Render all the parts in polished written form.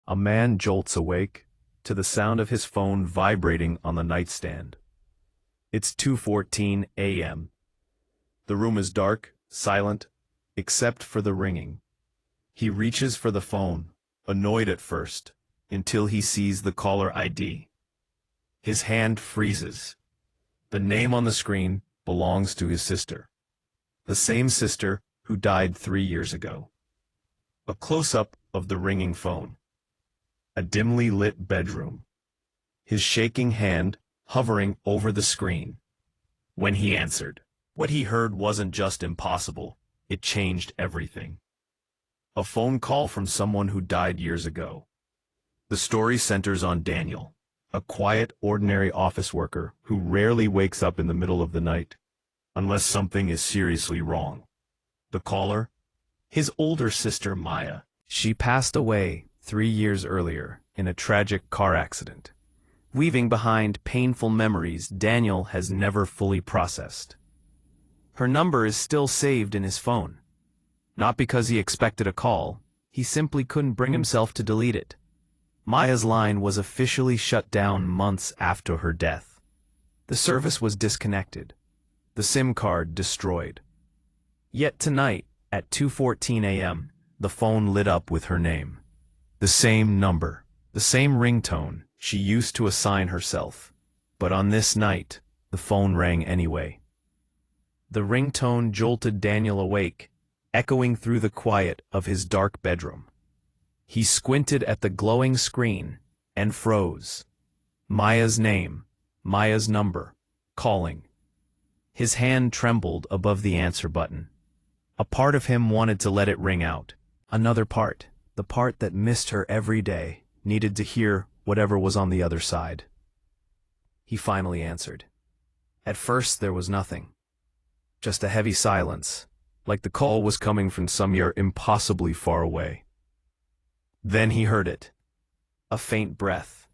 A man jolts awake to the sound of his phone vibrating on the nightstand. It's 2:14 a.m. The room is dark, silent, except for the ringing. He reaches for the phone, annoyed at first, until he sees the caller ID. His hand freezes. The name on the screen belongs to his sister. The same sister who died 3 years ago. A close-up of the ringing phone. A dimly lit bedroom. His shaking hand hovering over the screen. When he answered, what he heard wasn't just impossible, it changed everything. A phone call from someone who died years ago. The story centers on Daniel, a quiet, ordinary office worker who rarely wakes up in the middle of the night, unless something is seriously wrong. The caller? His older sister Maya. She passed away 3 years earlier in a tragic car accident, leaving behind painful memories Daniel has never fully processed. Her number is still saved in his phone. Not because he expected a call, he simply couldn't bring himself to delete it. Maya's line was officially shut down months after her death. The service was disconnected, the SIM card destroyed. Yet tonight, at 2:14 a.m., the phone lit up with her name. The same number, the same ringtone she used to assign herself. But on this night, the phone rang anyway. The ringtone jolted Daniel awake, echoing through the quiet of his dark bedroom. He squinted at the glowing screen and froze. Maya's name, Maya's number, calling. His hand trembled above the answer button. A part of him wanted to let it ring out. Another part, the part that missed her every day, needed to hear whatever was on the other side. He finally answered. At first there was nothing. Just a heavy silence, like the call was coming from somewhere impossibly far away. Then he heard it. A faint breath,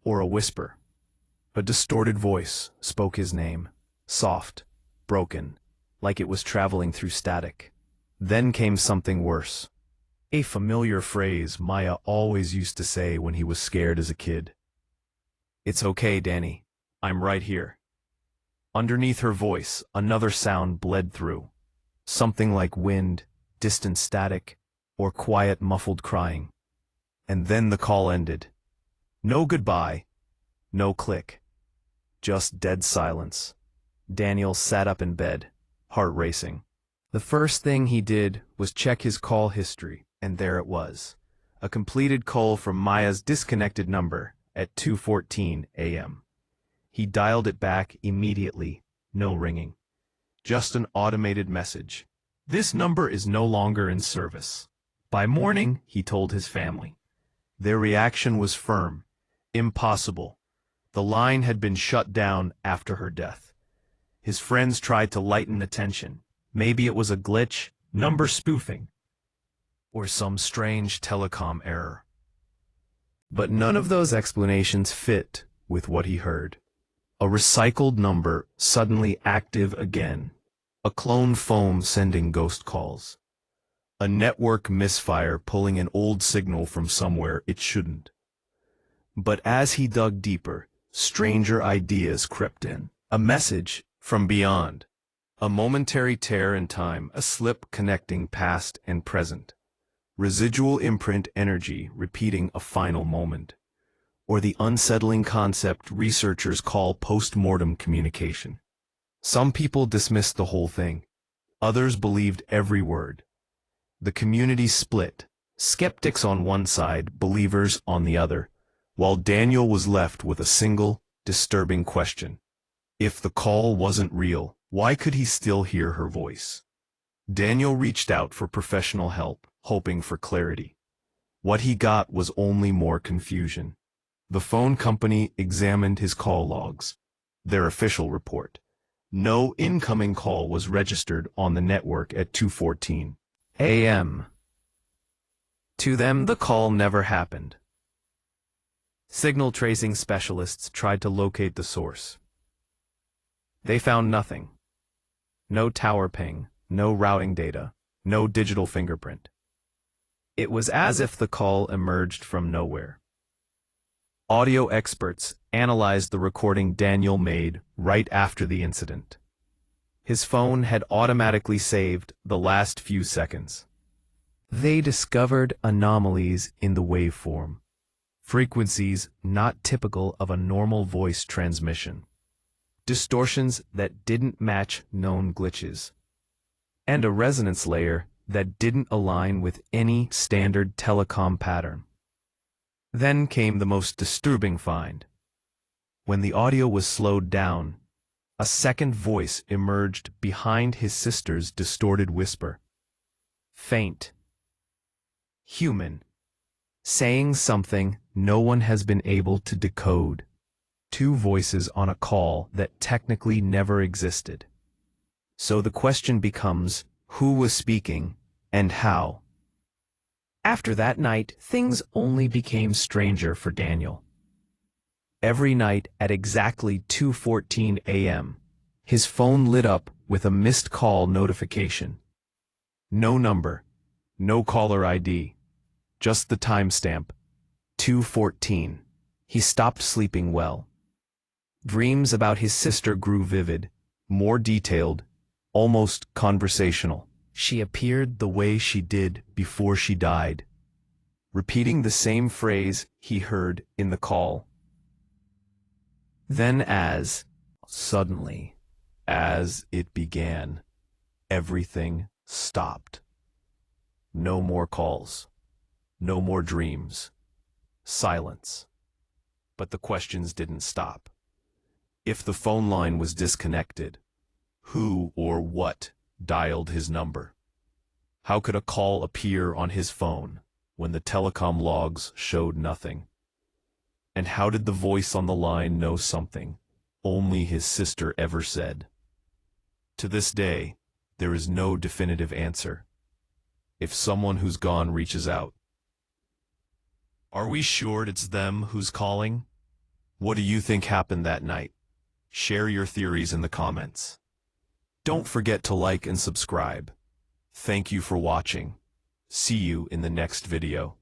or a whisper. A distorted voice spoke his name, soft, broken, like it was traveling through static. Then came something worse. A familiar phrase Maya always used to say when he was scared as a kid. It's okay, Danny. I'm right here. Underneath her voice, another sound bled through. Something like wind, distant static, or quiet muffled crying. And then the call ended. No goodbye, no click. Just dead silence. Daniel sat up in bed, heart racing. The first thing he did was check his call history, and there it was. A completed call from Maya's disconnected number at 2:14 a.m. He dialed it back immediately, no ringing. Just an automated message. This number is no longer in service. By morning, he told his family. Their reaction was firm. Impossible. The line had been shut down after her death. His friends tried to lighten the tension. Maybe it was a glitch, number spoofing, or some strange telecom error. But none of those explanations fit with what he heard. A recycled number suddenly active again. A clone phone sending ghost calls. A network misfire pulling an old signal from somewhere it shouldn't. But as he dug deeper, stranger ideas crept in. A message from beyond. A momentary tear in time, a slip connecting past and present. Residual imprint energy repeating a final moment. Or the unsettling concept researchers call post-mortem communication. Some people dismissed the whole thing. Others believed every word. The community split, skeptics on one side, believers on the other, while Daniel was left with a single, disturbing question. If the call wasn't real, why could he still hear her voice? Daniel reached out for professional help, hoping for clarity. What he got was only more confusion. The phone company examined his call logs. Their official report. No incoming call was registered on the network at 2:14 a.m. To them, the call never happened. Signal tracing specialists tried to locate the source. They found nothing. No tower ping, no routing data, no digital fingerprint. It was as if the call emerged from nowhere. Audio experts analyzed the recording Daniel made right after the incident. His phone had automatically saved the last few seconds. They discovered anomalies in the waveform, frequencies not typical of a normal voice transmission, distortions that didn't match known glitches, and a resonance layer that didn't align with any standard telecom pattern. Then came the most disturbing find. When the audio was slowed down, a second voice emerged behind his sister's distorted whisper. Faint. Human. Saying something no one has been able to decode. Two voices on a call that technically never existed. So the question becomes, who was speaking and how? After that night, things only became stranger for Daniel. Every night at exactly 2:14 a.m., his phone lit up with a missed call notification. No number, no caller ID, just the timestamp, 2:14. He stopped sleeping well. Dreams about his sister grew vivid, more detailed, almost conversational. She appeared the way she did before she died, repeating the same phrase he heard in the call. Then suddenly, as it began, everything stopped. No more calls, no more dreams, silence. But the questions didn't stop. If the phone line was disconnected, who or what dialed his number? How could a call appear on his phone when the telecom logs showed nothing? And how did the voice on the line know something only his sister ever said? To this day, there is no definitive answer. If someone who's gone reaches out, are we sure it's them who's calling? What do you think happened that night? Share your theories in the comments. Don't forget to like and subscribe. Thank you for watching. See you in the next video.